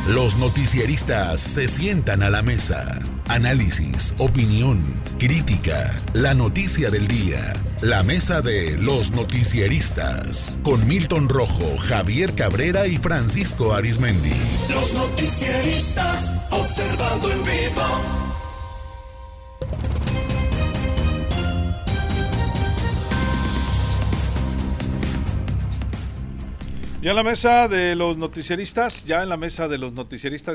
Los noticieristas se sientan a la mesa. Análisis, opinión, crítica, la noticia del día. La mesa de los noticieristas. Con Milton Rojo, Javier Cabrera y Francisco Arizmendi. Los noticieristas observando en vivo. Ya en la mesa de los noticieristas,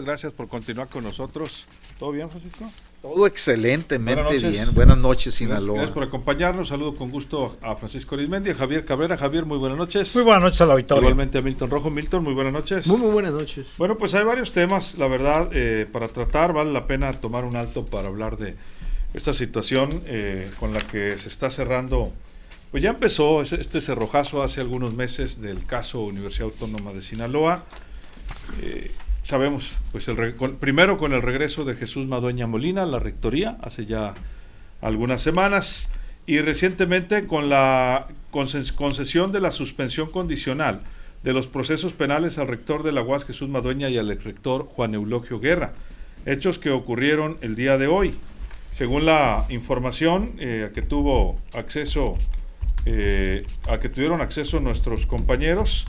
gracias por continuar con nosotros. ¿Todo bien, Francisco? Todo excelentemente bien. Buenas Buenas noches, Sinaloa. Gracias por acompañarnos. Saludo con gusto a Francisco Arizmendi, a Javier Cabrera. Javier, muy buenas noches. Muy buenas noches a la auditorio. Igualmente a Milton Rojo. Milton, muy buenas noches. Muy buenas noches. Bueno, pues hay varios temas, la verdad, para tratar. Vale la pena tomar un alto para hablar de esta situación con la que se está cerrando. Pues ya empezó este cerrojazo hace algunos meses del caso Universidad Autónoma de Sinaloa. Sabemos, pues primero con el regreso de Jesús Madueña Molina a la rectoría hace ya algunas semanas, y recientemente con la concesión de la suspensión condicional de los procesos penales al rector de la UAS Jesús Madueña y al exrector Juan Eulogio Guerra, hechos que ocurrieron el día de hoy. Según la información a que tuvieron acceso nuestros compañeros,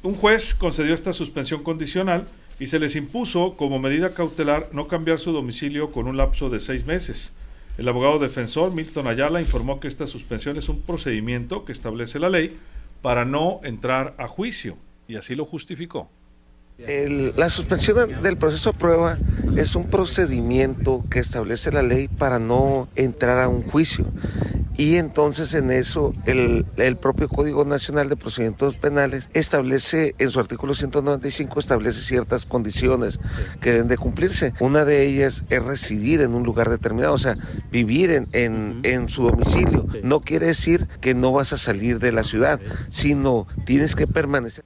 un juez concedió esta suspensión condicional y se les impuso como medida cautelar no cambiar su domicilio con un lapso de 6 meses. El abogado defensor Milton Ayala informó que esta suspensión es un procedimiento que establece la ley para no entrar a juicio, y así lo justificó. La suspensión del proceso de prueba es un procedimiento que establece la ley para no entrar a un juicio. Y entonces en eso el propio Código Nacional de Procedimientos Penales establece, en su artículo 195, establece ciertas condiciones que deben de cumplirse. Una de ellas es residir en un lugar determinado, o sea, vivir en su domicilio. No quiere decir que no vas a salir de la ciudad, sino tienes que permanecer.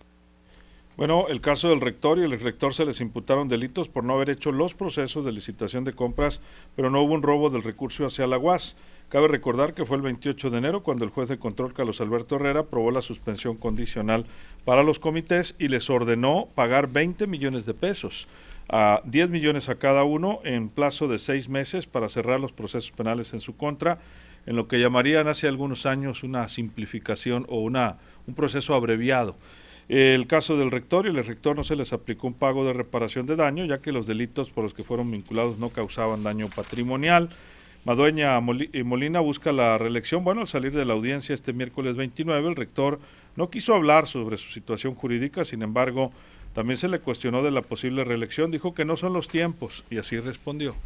Bueno, el caso del rector y el exrector se les imputaron delitos por no haber hecho los procesos de licitación de compras, pero no hubo un robo del recurso hacia la UAS. Cabe recordar que fue el 28 de enero cuando el juez de control Carlos Alberto Herrera aprobó la suspensión condicional para los comités y les ordenó pagar 20 millones de pesos, a 10 millones a cada uno en plazo de 6 meses para cerrar los procesos penales en su contra, en lo que llamarían hace algunos años una simplificación o un proceso abreviado. El caso del rector y el exrector no se les aplicó un pago de reparación de daño, ya que los delitos por los que fueron vinculados no causaban daño patrimonial. Madueña Molina busca la reelección. Bueno, al salir de la audiencia este miércoles 29, el rector no quiso hablar sobre su situación jurídica, sin embargo, también se le cuestionó de la posible reelección, dijo que no son los tiempos, y así respondió.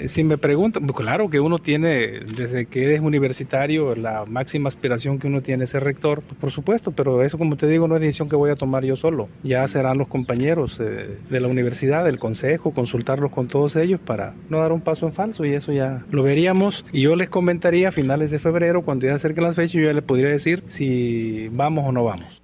Si me preguntan, pues claro que uno tiene, desde que es universitario, la máxima aspiración que uno tiene es ser rector, por supuesto, pero eso, como te digo, no es decisión que voy a tomar yo solo. Ya serán los compañeros de la universidad, del consejo, consultarlos con todos ellos para no dar un paso en falso, y eso ya lo veríamos. Y yo les comentaría a finales de febrero, cuando ya se acerquen las fechas, yo ya les podría decir si vamos o no vamos.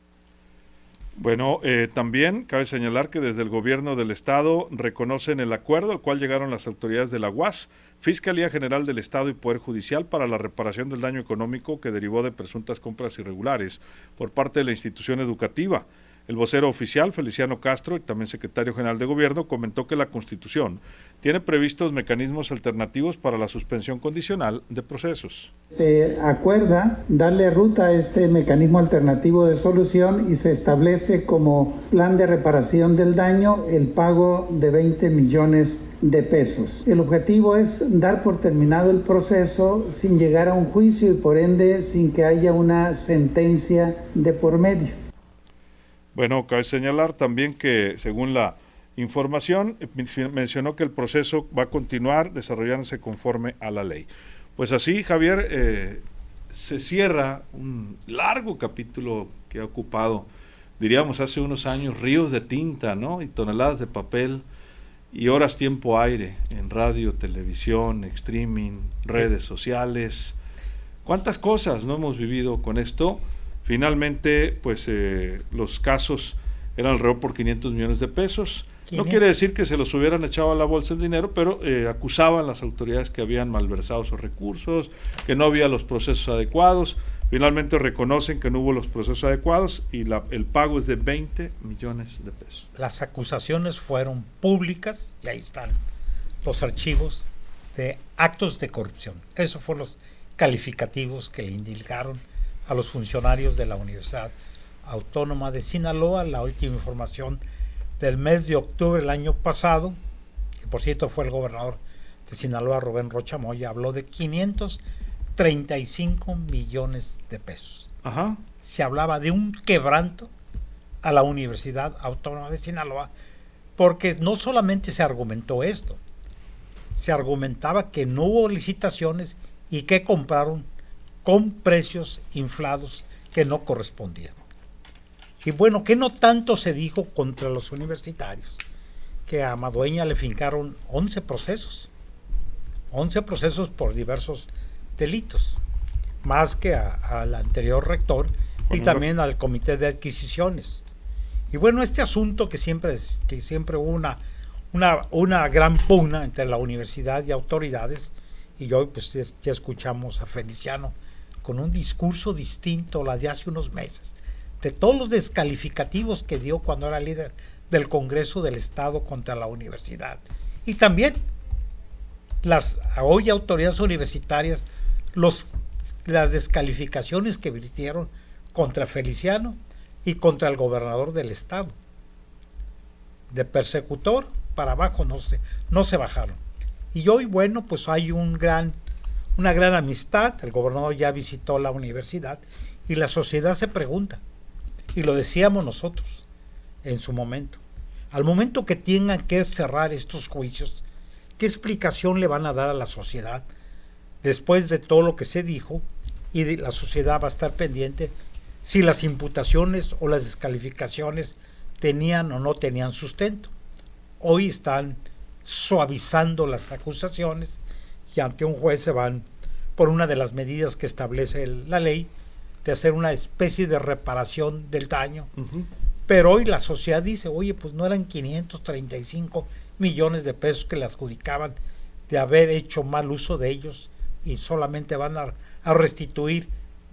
Bueno, también cabe señalar que desde el gobierno del estado reconocen el acuerdo al cual llegaron las autoridades de la UAS, Fiscalía General del Estado y Poder Judicial para la reparación del daño económico que derivó de presuntas compras irregulares por parte de la institución educativa. El vocero oficial, Feliciano Castro, y también secretario general de Gobierno, comentó que la Constitución tiene previstos mecanismos alternativos para la suspensión condicional de procesos. Se acuerda darle ruta a este mecanismo alternativo de solución y se establece como plan de reparación del daño el pago de 20 millones de pesos. El objetivo es dar por terminado el proceso sin llegar a un juicio y por ende sin que haya una sentencia de por medio. Bueno, cabe señalar también que, según la información, mencionó que el proceso va a continuar desarrollándose conforme a la ley. Pues así, Javier, se cierra un largo capítulo que ha ocupado, diríamos, hace unos años, ríos de tinta, ¿no? Y toneladas de papel y horas tiempo aire en radio, televisión, streaming, redes sociales. ¿Cuántas cosas no hemos vivido con esto? Finalmente, pues los casos eran alrededor por 500 millones de pesos. No quiere decir que se los hubieran echado a la bolsa el dinero, pero acusaban las autoridades que habían malversado esos recursos, que no había los procesos adecuados. Finalmente reconocen que no hubo los procesos adecuados y el pago es de 20 millones de pesos. Las acusaciones fueron públicas y ahí están los archivos de actos de corrupción. Esos fueron los calificativos que le indilgaron a los funcionarios de la Universidad Autónoma de Sinaloa. La última información del mes de octubre del año pasado, que por cierto fue el gobernador de Sinaloa, Rubén Rocha Moya, habló de 535 millones de pesos. Ajá. Se hablaba de un quebranto a la Universidad Autónoma de Sinaloa, porque no solamente se argumentó esto, se argumentaba que no hubo licitaciones y que compraron con precios inflados que no correspondían. Y bueno, que no tanto se dijo contra los universitarios, que a Madueña le fincaron 11 procesos por diversos delitos, más que al anterior rector y también al comité de adquisiciones. Y bueno, este asunto que siempre hubo una gran pugna entre la universidad y autoridades, y hoy pues ya escuchamos a Feliciano con un discurso distinto a la de hace unos meses, de todos los descalificativos que dio cuando era líder del Congreso del Estado contra la universidad. Y también las hoy autoridades universitarias, las descalificaciones que virtieron contra Feliciano y contra el gobernador del Estado. De persecutor para abajo no se bajaron. Y hoy, bueno, pues hay una gran amistad. El gobernador ya visitó la universidad y la sociedad se pregunta, y lo decíamos nosotros en su momento, al momento que tengan que cerrar estos juicios, ¿qué explicación le van a dar a la sociedad después de todo lo que se dijo? Y la sociedad va a estar pendiente si las imputaciones o las descalificaciones tenían o no tenían sustento. Hoy están suavizando las acusaciones y ante un juez se van por una de las medidas que establece la ley de hacer una especie de reparación del daño. Pero hoy la sociedad dice, oye, pues no eran 535 millones de pesos que le adjudicaban de haber hecho mal uso de ellos y solamente van a restituir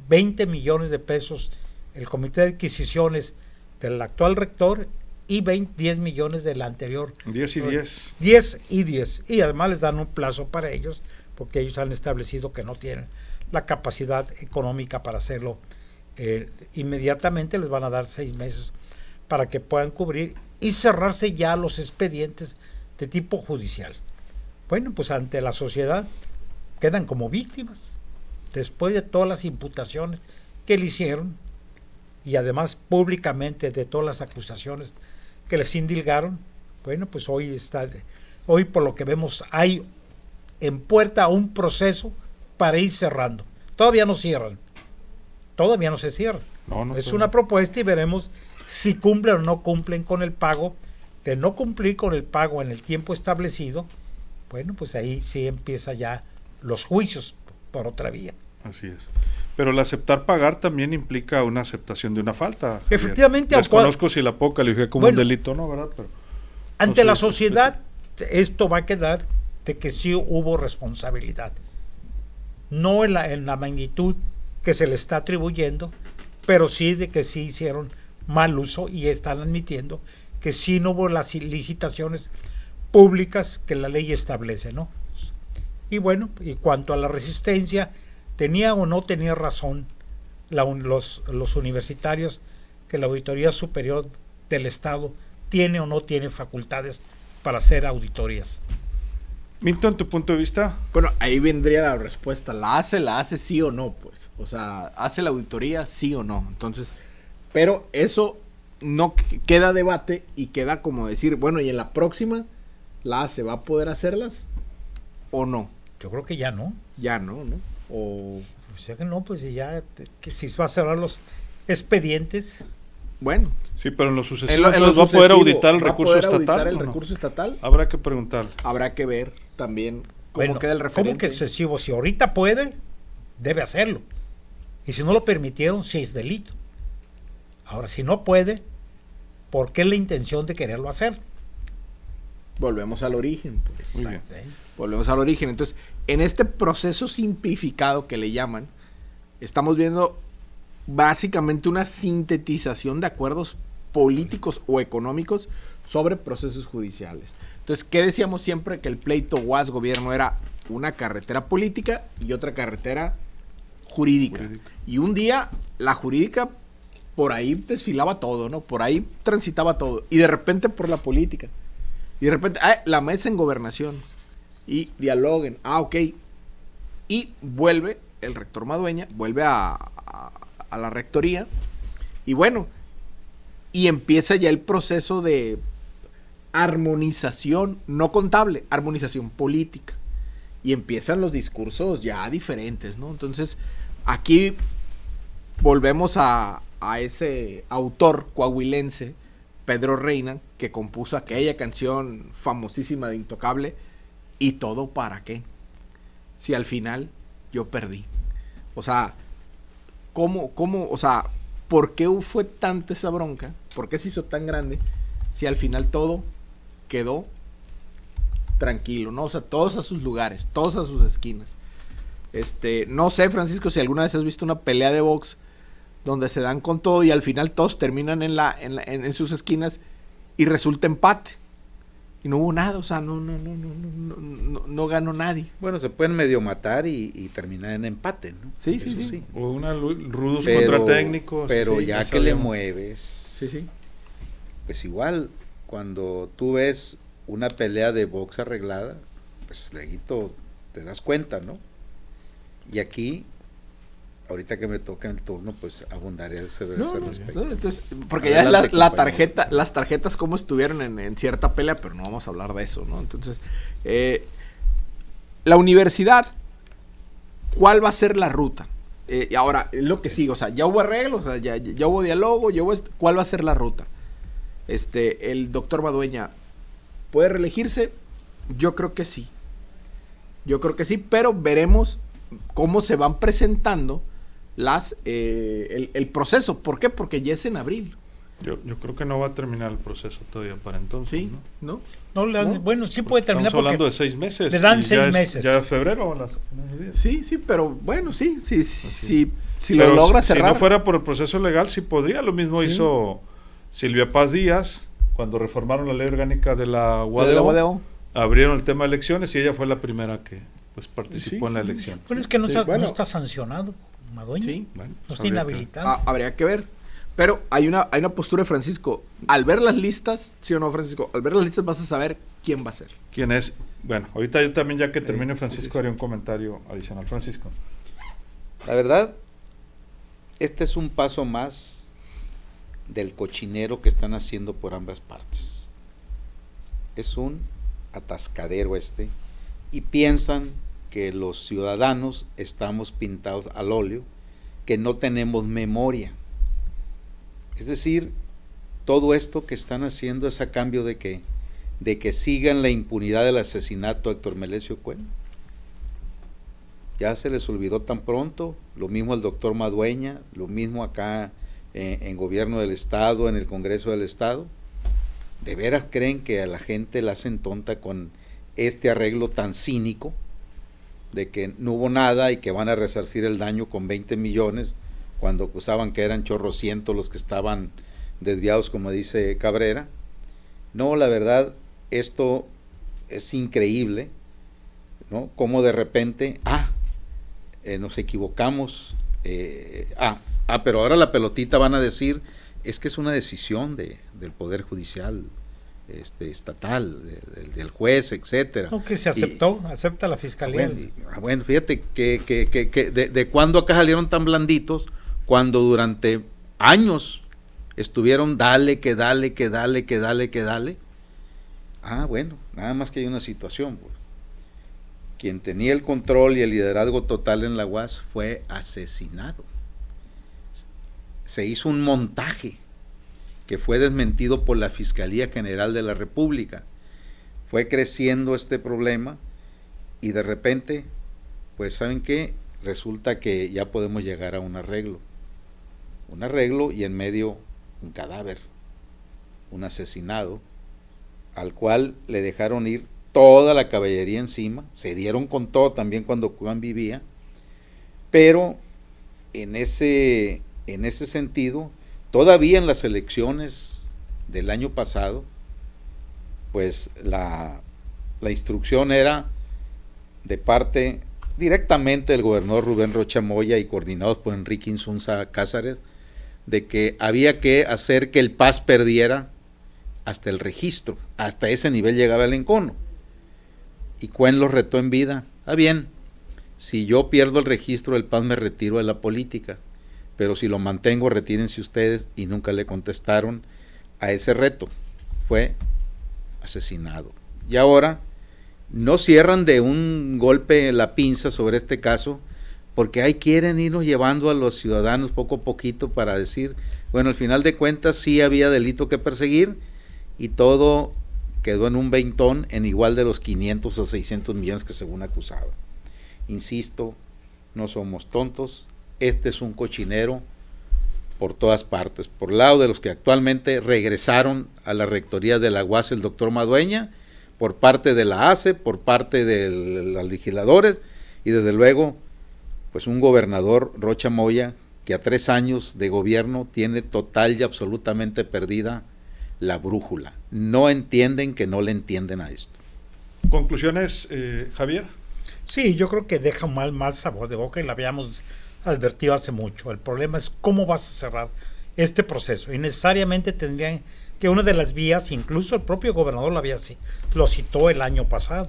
20 millones de pesos el comité de adquisiciones del actual rector y 10 millones del anterior. 10 y 10. 10 y 10. Y además les dan un plazo para ellos, porque ellos han establecido que no tienen la capacidad económica para hacerlo inmediatamente. Les van a dar 6 meses para que puedan cubrir y cerrarse ya los expedientes de tipo judicial. Bueno, pues ante la sociedad quedan como víctimas después de todas las imputaciones que le hicieron y además públicamente de todas las acusaciones que les indilgaron. Bueno, pues hoy por lo que vemos hay en puerta un proceso para ir cerrando. Todavía no cierran, todavía no se cierran. No es una propuesta y veremos si cumplen o no cumplen con el pago. De no cumplir con el pago en el tiempo establecido, bueno, pues ahí sí empieza ya los juicios por otra vía. Así es. Pero el aceptar pagar también implica una aceptación de una falta. Javier. Efectivamente. Desconozco si la POC califica como un delito o no, ¿verdad? Pero ante la sociedad esto va a quedar de que sí hubo responsabilidad. No en la magnitud que se le está atribuyendo, pero sí de que sí hicieron mal uso y están admitiendo que sí no hubo las licitaciones públicas que la ley establece, ¿no? Y bueno, y cuanto a la resistencia, tenía o no tenía razón los universitarios que la Auditoría Superior del Estado tiene o no tiene facultades para hacer auditorías. Milton, ¿tu punto de vista? Bueno, ahí vendría la respuesta. ¿La hace sí o no? Pues, o sea, ¿hace la auditoría sí o no? Entonces, pero eso no queda debate y queda como decir, bueno, y en la próxima, ¿la hace? ¿Va a poder hacerlas o no? Yo creo que ya no. Ya no, ¿no? O... Pues ya que no, pues ya, que si va a cerrar los expedientes. Bueno. Sí, pero en lo sucesivo ¿va a poder auditar el recurso estatal? ¿El recurso estatal? Habrá que preguntar. Habrá que ver también cómo queda el referente. ¿Cómo que excesivo? Si ahorita puede, debe hacerlo. Y si no lo permitieron, sí es delito. Ahora, si no puede, ¿por qué la intención de quererlo hacer? Volvemos al origen. Pues. Muy bien. Volvemos al origen. Entonces, en este proceso simplificado que le llaman, estamos viendo básicamente una sintetización de acuerdos políticos o económicos sobre procesos judiciales. Entonces, ¿qué decíamos siempre? Que el pleito UAS-gobierno era una carretera política y otra carretera jurídica. Y un día la jurídica por ahí desfilaba todo, ¿no? Por ahí transitaba todo. Y de repente por la política. Y de repente, la mesa en gobernación. Y dialoguen. Ok. Y vuelve el rector Madueña, vuelve a la rectoría. Y bueno, y empieza ya el proceso de armonización, no contable, armonización política. Y empiezan los discursos ya diferentes, ¿no? Entonces, aquí volvemos a ese autor coahuilense, Pedro Reina, que compuso aquella canción famosísima de Intocable, ¿y todo para qué? Si al final yo perdí. O sea, o sea, ¿por qué fue tanta esa bronca? ¿Por qué se hizo tan grande? Si al final todo quedó tranquilo, ¿no? O sea, todos a sus lugares, todos a sus esquinas. No sé, Francisco, si alguna vez has visto una pelea de box donde se dan con todo y al final todos terminan en sus esquinas y resulta empate. Y no hubo nada, o sea, no ganó nadie. Bueno, se pueden medio matar y terminar en empate, ¿no? Sí. O rudos contra técnicos. Pero sí, ya que le mueves, sí. Pues igual, cuando tú ves una pelea de box arreglada, pues luego te das cuenta, ¿no? Y aquí, ahorita que me toca el turno, pues abundaré sobre ese respecto. No, entonces, porque ya las tarjetas como estuvieron en cierta pelea, pero no vamos a hablar de eso, ¿no? Entonces, la universidad, ¿cuál va a ser la ruta? Y ahora, es lo que sigue, o sea, ya hubo arreglos, o sea, ya hubo diálogo, ¿cuál va a ser la ruta? El doctor Madueña, ¿puede reelegirse? Yo creo que sí, pero veremos cómo se van presentando el proceso. ¿Por qué? Porque ya es en abril. Yo creo que no va a terminar el proceso todavía para entonces. ¿Sí? ¿No? Bueno, sí puede terminar. Estamos hablando de 6 meses. Le dan 6 meses. Ya febrero. Sí, pero bueno, sí. Si lo logra cerrar. Si no fuera por el proceso legal, sí podría. Lo mismo hizo Silvia Paz Díaz cuando reformaron la ley orgánica de la UADO. Abrieron el tema de elecciones y ella fue la primera que participó en la elección. Bueno, es que no está sancionado, Madueña. Sí, no está inhabilitado. Habría que ver. Pero hay una postura de Francisco. Al ver las listas, ¿sí o no, Francisco? Al ver las listas vas a saber quién va a ser. ¿Quién es? Bueno, ahorita yo también, ya que termine Francisco, haré un comentario adicional. Francisco. La verdad, este es un paso más del cochinero que están haciendo por ambas partes. Es un atascadero y piensan que los ciudadanos estamos pintados al óleo, que no tenemos memoria. Es decir, todo esto que están haciendo es a cambio de que sigan la impunidad del asesinato de Héctor Melesio Cuen. Ya se les olvidó tan pronto, lo mismo el doctor Madueña, lo mismo acá en gobierno del estado, en el Congreso del estado. ¿De veras creen que a la gente la hacen tonta con este arreglo tan cínico de que no hubo nada y que van a resarcir el daño con 20 millones cuando acusaban que eran chorrocientos los que estaban desviados, como dice Cabrera? No, la verdad, esto es increíble, ¿no? Como de repente, nos equivocamos, pero ahora la pelotita van a decir, es que es una decisión del Poder Judicial estatal, del juez, etcétera. No, que se acepta la fiscalía. Bueno, fíjate que de cuándo acá salieron tan blanditos, cuando durante años estuvieron dale. Bueno, nada más que hay una situación, pues. Quien tenía el control y el liderazgo total en la UAS fue asesinado. Se hizo un montaje que fue desmentido por la Fiscalía General de la República. Fue creciendo este problema y de repente, pues ¿saben qué? Resulta que ya podemos llegar a un arreglo y en medio un cadáver, un asesinado, al cual le dejaron ir toda la caballería encima, se dieron con todo también cuando Cuen vivía, pero en ese en ese sentido, todavía en las elecciones del año pasado, pues la instrucción era de parte directamente del gobernador Rubén Rocha Moya y coordinados por Enrique Insunza Cázares, de que había que hacer que el PAS perdiera hasta el registro, hasta ese nivel llegaba el encono. Y Cuen los retó en vida: bien, si yo pierdo el registro del PAS me retiro de la política, pero si lo mantengo retírense ustedes, y nunca le contestaron a ese reto. Fue asesinado. Y ahora no cierran de un golpe la pinza sobre este caso, porque ahí quieren irnos llevando a los ciudadanos poco a poquito para decir, bueno, al final de cuentas sí había delito que perseguir, y todo quedó en un veintón, en igual de los 500 o 600 millones que según acusaba. Insisto, no somos tontos, este es un cochinero por todas partes, por lado de los que actualmente regresaron a la rectoría de la UAS el doctor Madueña, por parte de la ACE, por parte de los legisladores, y desde luego, pues un gobernador, Rocha Moya, que a 3 años de gobierno tiene total y absolutamente perdida la brújula. No entienden que no le entienden a esto. ¿Conclusiones, Javier? Sí, yo creo que deja un mal sabor de boca, y lo habíamos advertido hace mucho. El problema es cómo vas a cerrar este proceso, y necesariamente tendrían que una de las vías, incluso el propio gobernador lo citó el año pasado,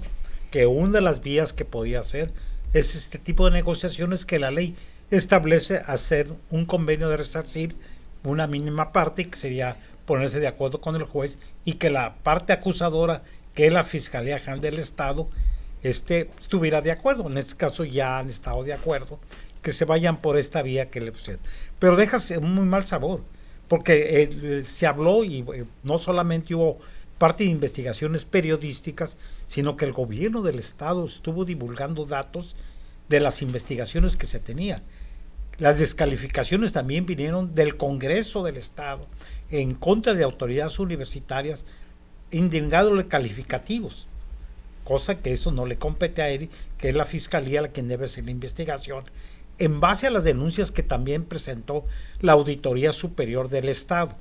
que una de las vías que podía hacer es este tipo de negociaciones que la ley establece: hacer un convenio de resarcir una mínima parte, que sería ponerse de acuerdo con el juez, y que la parte acusadora, que es la Fiscalía General del Estado, estuviera de acuerdo. En este caso ya han estado de acuerdo, que se vayan por esta vía que le pusieron. Pero deja un muy mal sabor, porque se habló, y no solamente hubo parte de investigaciones periodísticas, sino que el gobierno del Estado estuvo divulgando datos de las investigaciones que se tenían. Las descalificaciones también vinieron del Congreso del Estado en contra de autoridades universitarias, indigándole calificativos, cosa que eso no le compete a él, que es la Fiscalía la quien debe hacer la investigación, en base a las denuncias que también presentó la Auditoría Superior del Estado.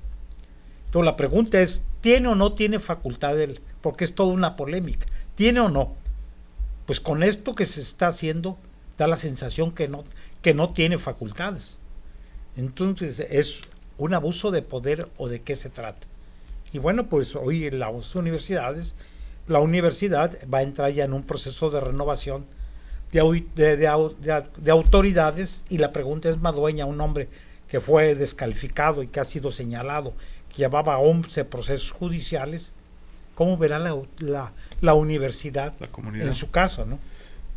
Entonces la pregunta es, ¿tiene o no tiene facultad él? Porque es toda una polémica. ¿Tiene o no? Pues con esto que se está haciendo, da la sensación que no tiene facultades. Entonces, ¿es un abuso de poder o de qué se trata? Y bueno, pues hoy en las universidades, la universidad va a entrar ya en un proceso de renovación de autoridades, y la pregunta es: Madueña, un hombre que fue descalificado y que ha sido señalado, que llevaba 11 procesos judiciales, ¿cómo verá la universidad en su caso, no?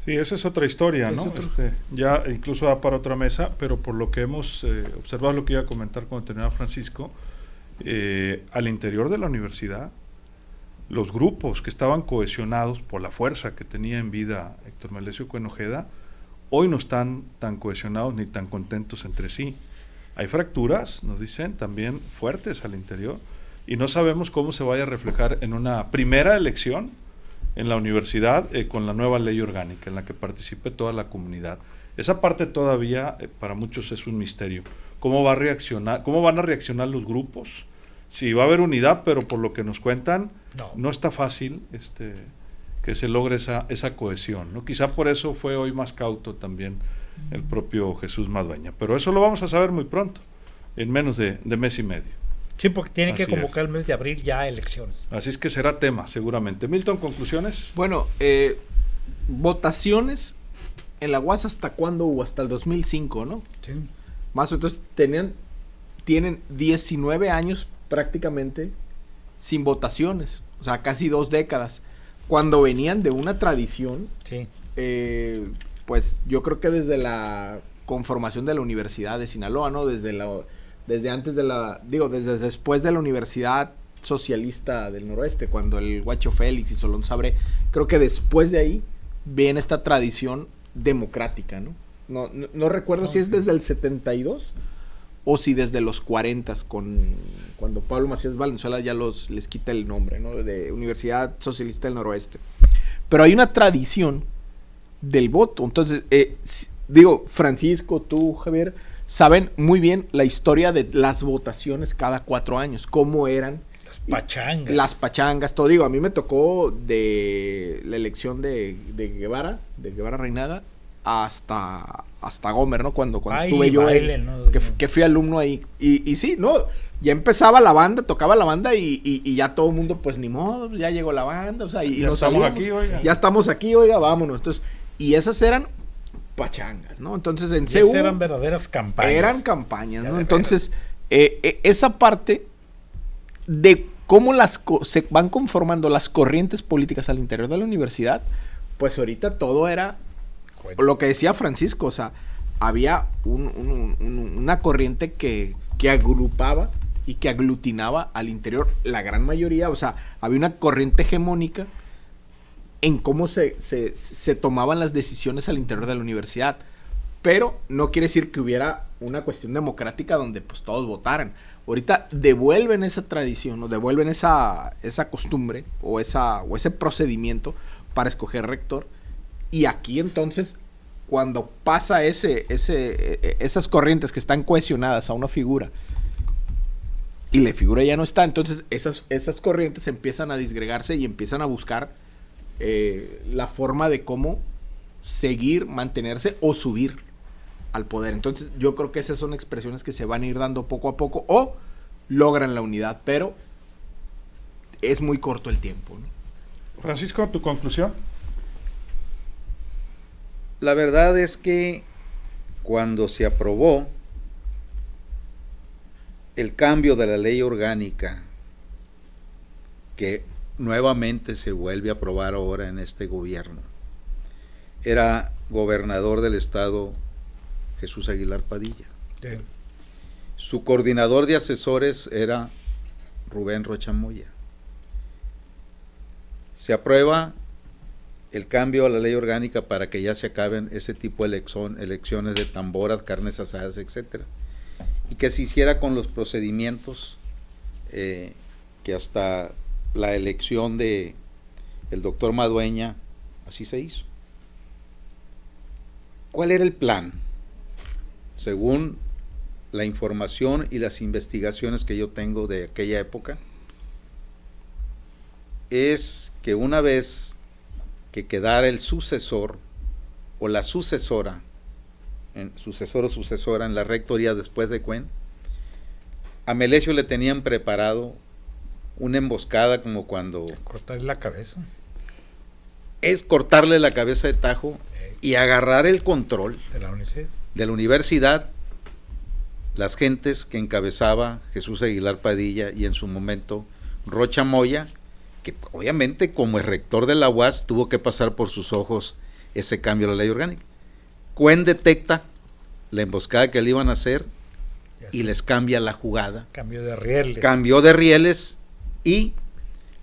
Sí, esa es otra historia, ¿no? Ya incluso va para otra mesa, pero por lo que hemos observado, lo que iba a comentar cuando terminaba Francisco, al interior de la universidad, los grupos que estaban cohesionados por la fuerza que tenía en vida Héctor Melesio Cuen Ojeda, hoy no están tan cohesionados ni tan contentos entre sí. Hay fracturas, nos dicen, también fuertes al interior, y no sabemos cómo se vaya a reflejar en una primera elección en la universidad con la nueva ley orgánica en la que participe toda la comunidad. Esa parte todavía para muchos es un misterio. ¿Cómo van a reaccionar los grupos? Sí, va a haber unidad, pero por lo que nos cuentan, no está fácil que se logre esa cohesión, ¿no? Quizá por eso fue hoy más cauto también el propio Jesús Madueña, pero eso lo vamos a saber muy pronto, en menos de mes y medio. Sí, porque tiene que convocar el mes de abril ya elecciones. Así es que será tema, seguramente. Milton, ¿conclusiones? Bueno, votaciones en la UAS, ¿hasta cuándo hubo? Hasta el 2005, ¿no? Sí. Más, entonces tienen 19 años prácticamente sin votaciones, o sea, casi 2 décadas, cuando venían de una tradición, sí. Pues yo creo que desde la conformación de la Universidad de Sinaloa, ¿no? Desde antes desde después de la Universidad Socialista del Noroeste, cuando el Guacho Félix y Solón Sabré, creo que después de ahí viene esta tradición democrática, ¿no? No recuerdo si es desde el 72 o si desde los 40, cuando Pablo Macías Valenzuela ya les quita el nombre, ¿no? De Universidad Socialista del Noroeste. Pero hay una tradición del voto. Entonces, Francisco, tú, Javier, saben muy bien la historia de las votaciones cada 4 años, cómo eran. Las pachangas, todo. Digo, a mí me tocó de la elección de Guevara Reinaga, hasta Gomer, ¿no? Cuando estuve yo ahí, ¿no? que fui alumno ahí. Y sí, ¿no? Ya empezaba la banda, tocaba la banda y ya todo el mundo, pues ni modo, ya llegó la banda, o sea, y ya nos estamos salíamos, aquí, oiga. Ya estamos aquí, oiga, vámonos. Entonces, y esas eran pachangas, ¿no? Entonces en CU eran verdaderas campañas. Eran campañas, ¿no? Entonces, esa parte de cómo se van conformando las corrientes políticas al interior de la universidad, pues ahorita todo era lo que decía Francisco, o sea, había una corriente que agrupaba y que aglutinaba al interior la gran mayoría, o sea, había una corriente hegemónica en cómo se tomaban las decisiones al interior de la universidad, pero no quiere decir que hubiera una cuestión democrática donde pues todos votaran. Ahorita devuelven esa tradición o devuelven esa costumbre o ese procedimiento para escoger rector, y aquí entonces cuando pasa esas corrientes que están cohesionadas a una figura y la figura ya no está, entonces esas corrientes empiezan a disgregarse y empiezan a buscar la forma de cómo seguir, mantenerse o subir al poder. Entonces yo creo que esas son expresiones que se van a ir dando poco a poco o logran la unidad, pero es muy corto el tiempo, ¿no? Francisco, ¿tu conclusión? La verdad es que cuando se aprobó el cambio de la ley orgánica, que nuevamente se vuelve a aprobar ahora en este gobierno, era gobernador del estado Jesús Aguilar Padilla. Sí. Su coordinador de asesores era Rubén Rocha Moya. Se aprueba el cambio a la ley orgánica para que ya se acaben ese tipo de elecciones de tamboras, carnes asadas, etcétera, y que se hiciera con los procedimientos que hasta la elección de el doctor Madueña así se hizo. ¿Cuál era el plan? Según la información y las investigaciones que yo tengo de aquella época, es que una vez que quedara el sucesor o la sucesora, sucesor o sucesora en la rectoría después de Cuen, a Melesio le tenían preparado una emboscada como cuando... Cortarle la cabeza. Es cortarle la cabeza de tajo y agarrar el control de la universidad, las gentes que encabezaba Jesús Aguilar Padilla y en su momento Rocha Moya, que obviamente como el rector de la UAS tuvo que pasar por sus ojos ese cambio a la ley orgánica. Cuen detecta la emboscada que le iban a hacer y les cambia la jugada. Cambió de rieles. Cambió de rieles y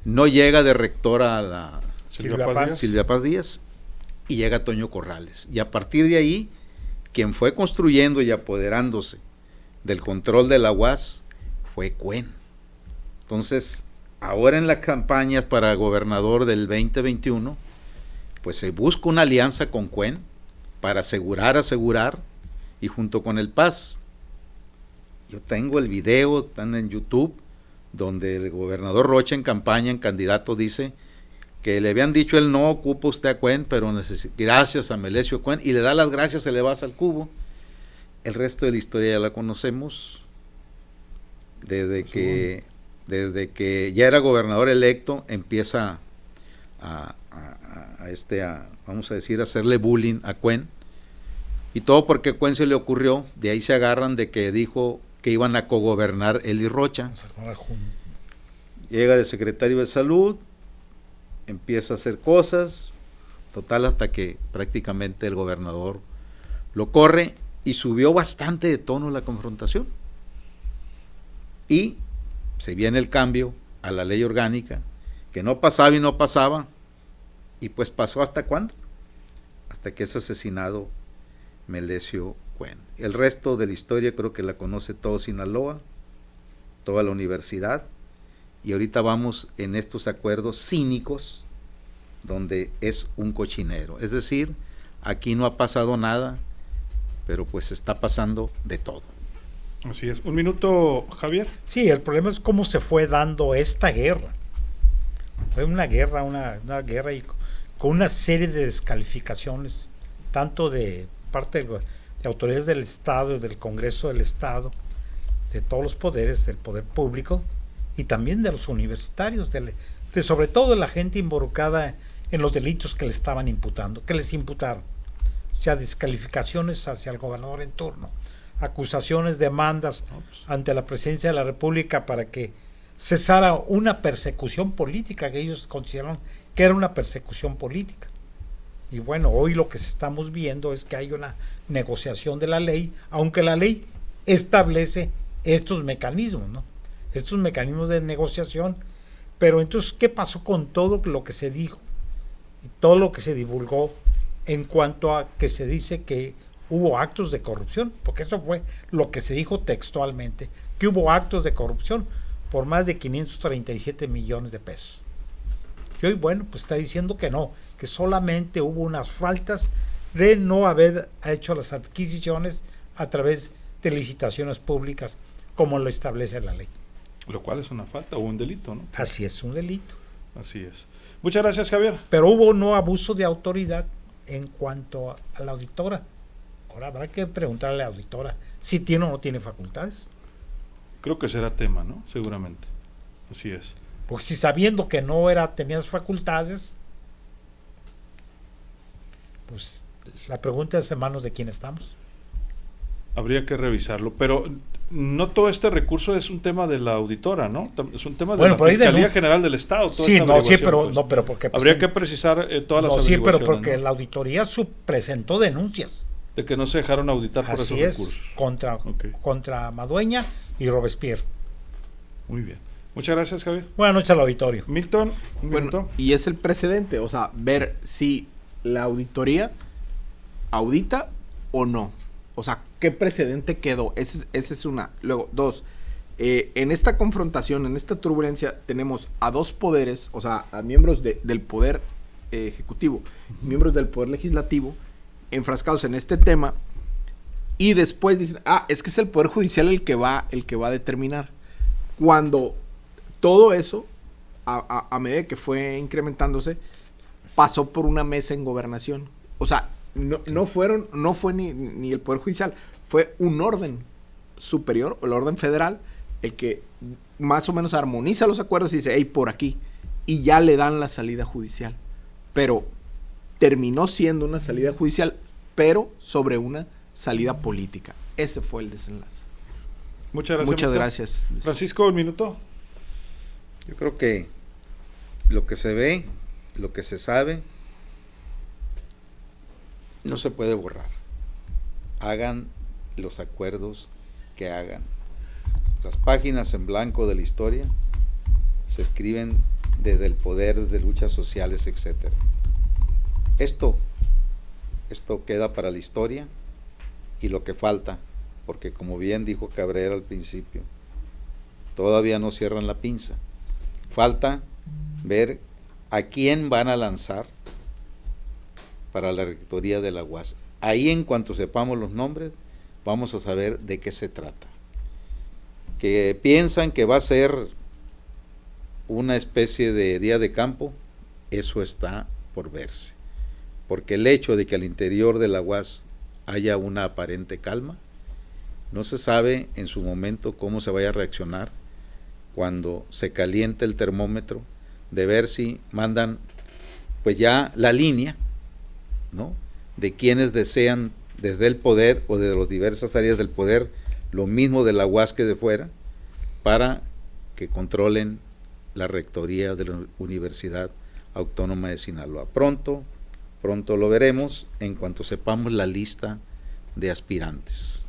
no llega de rector a la Silvia Paz Díaz y llega Toño Corrales. Y a partir de ahí, quien fue construyendo y apoderándose del control de la UAS fue Cuen. Entonces, ahora en las campañas para gobernador del 2021, pues se busca una alianza con Cuen para asegurar, y junto con el Paz. Yo tengo el video, están en YouTube, donde el gobernador Rocha en campaña, en candidato, dice que le habían dicho él no ocupa usted a Cuen, pero gracias a Melesio Cuen, y le da las gracias, se le vas al cubo. El resto de la historia ya la conocemos, desde que ya era gobernador electo, empieza vamos a decir, hacerle bullying a Cuen, y todo porque a Cuen se le ocurrió, de ahí se agarran de que dijo que iban a cogobernar él y Rocha. Llega de secretario de salud, empieza a hacer cosas, total hasta que prácticamente el gobernador lo corre y subió bastante de tono la confrontación. Y se viene el cambio a la ley orgánica, que no pasaba y no pasaba, y pues pasó ¿hasta cuándo? Hasta que es asesinado Melesio Cuen. El resto de la historia creo que la conoce todo Sinaloa, toda la universidad, y ahorita vamos en estos acuerdos cínicos donde es un cochinero. Es decir, aquí no ha pasado nada pero pues está pasando de todo. Así es. Un minuto, Javier. Sí, el problema es cómo se fue dando esta guerra. Fue una guerra, una guerra y con una serie de descalificaciones, tanto de parte de autoridades del Estado, del Congreso del Estado, de todos los poderes, del poder público y también de los universitarios, de sobre todo de la gente involucrada en los delitos que le estaban imputando, que les imputaron. O sea, descalificaciones hacia el gobernador en turno, acusaciones, demandas ante la presidencia de la República para que cesara una persecución política que ellos consideraron que era una persecución política. Y bueno, hoy lo que estamos viendo es que hay una negociación de la ley, aunque la ley establece estos mecanismos, ¿no? Estos mecanismos de negociación. Pero entonces, ¿qué pasó con todo lo que se dijo y todo lo que se divulgó en cuanto a que se dice que hubo actos de corrupción? Porque eso fue lo que se dijo textualmente, que hubo actos de corrupción por más de 537 millones de pesos. Y hoy, bueno, pues está diciendo que no, que solamente hubo unas faltas de no haber hecho las adquisiciones a través de licitaciones públicas, como lo establece la ley. Lo cual es una falta o un delito, ¿no? Así es, un delito. Así es. Muchas gracias, Javier. Pero hubo no abuso de autoridad en cuanto a la auditora. Ahora habrá que preguntarle a la auditora si tiene o no tiene facultades. Creo que será tema, ¿no? Seguramente. Así es. Porque si sabiendo que no tenías facultades, pues la pregunta es en manos de quién estamos. Habría que revisarlo, pero no todo este recurso es un tema de la auditora, ¿no? Es un tema de Bueno, la Fiscalía General del Estado. Sí, no, sí, pero, pues, no, pero porque... Pues, habría que precisar todas las sí, averiguaciones. pero porque ¿no? la auditoría presentó denuncias. De que no se dejaron auditar por Así esos es, recursos. contra Madueña y Robespierre. Muy bien. Muchas gracias, Javier. Buenas noches al auditorio. Milton, un minuto. Y es el precedente, o sea, ver si la auditoría audita o no. O sea, ¿qué precedente quedó? Esa es una. Luego, dos, en esta confrontación, en esta turbulencia, tenemos a dos poderes, o sea, a miembros del poder ejecutivo, miembros del poder legislativo, enfrascados en este tema, y después dicen, es que es el poder judicial el que va a determinar. Cuando todo eso, a medida que fue incrementándose, pasó por una mesa en gobernación. O sea, no fue ni el Poder Judicial, fue un orden superior, o el orden federal, el que más o menos armoniza los acuerdos y dice, hey, por aquí, y ya le dan la salida judicial. Pero terminó siendo una salida judicial, pero sobre una salida política. Ese fue el desenlace. Muchas gracias. Luis. Francisco, un minuto. Yo creo que lo que se ve, lo que se sabe, no se puede borrar. Hagan los acuerdos que hagan. Las páginas en blanco de la historia se escriben desde el poder, desde luchas sociales, etc. Esto queda para la historia y lo que falta, porque como bien dijo Cabrera al principio, todavía no cierran la pinza. Falta ver a quién van a lanzar para la rectoría de la UAS. Ahí, en cuanto sepamos los nombres, vamos a saber de qué se trata. Que piensan que va a ser una especie de día de campo, eso está por verse. Porque el hecho de que al interior de la UAS haya una aparente calma, no se sabe en su momento cómo se vaya a reaccionar cuando se caliente el termómetro, de ver si mandan pues ya la línea, ¿no?, de quienes desean desde el poder o de las diversas áreas del poder lo mismo de la UAS que de fuera, para que controlen la rectoría de la Universidad Autónoma de Sinaloa. Pronto lo veremos en cuanto sepamos la lista de aspirantes.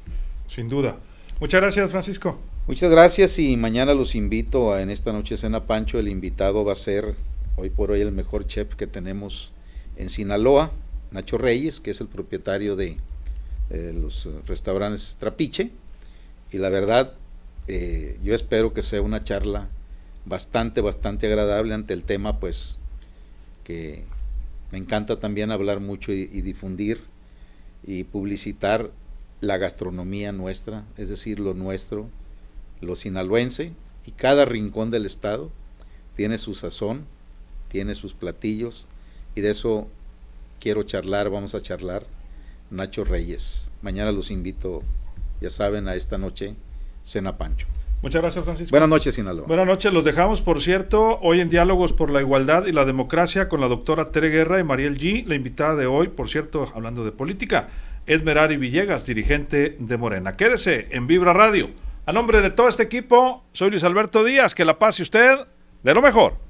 Sin duda. Muchas gracias, Francisco. Muchas gracias, y mañana los invito en esta noche Cena Pancho. El invitado va a ser hoy por hoy el mejor chef que tenemos en Sinaloa, Nacho Reyes, que es el propietario de los restaurantes Trapiche, y la verdad yo espero que sea una charla bastante agradable ante el tema, pues que me encanta también hablar mucho y difundir y publicitar la gastronomía nuestra, es decir, lo nuestro, lo sinaloense, y cada rincón del estado tiene su sazón, tiene sus platillos, y de eso quiero charlar, vamos a charlar. Nacho Reyes, mañana los invito, ya saben, a esta noche, Cena Pancho. Muchas gracias, Francisco. Buenas noches, Sinaloa. Buenas noches, los dejamos, por cierto, hoy en Diálogos por la Igualdad y la Democracia con la doctora Tere Guerra y Mariel G. La invitada de hoy, por cierto, hablando de política, es Merari Villegas, dirigente de Morena. Quédese en Vibra Radio. A nombre de todo este equipo, soy Luis Alberto Díaz, que la pase usted de lo mejor.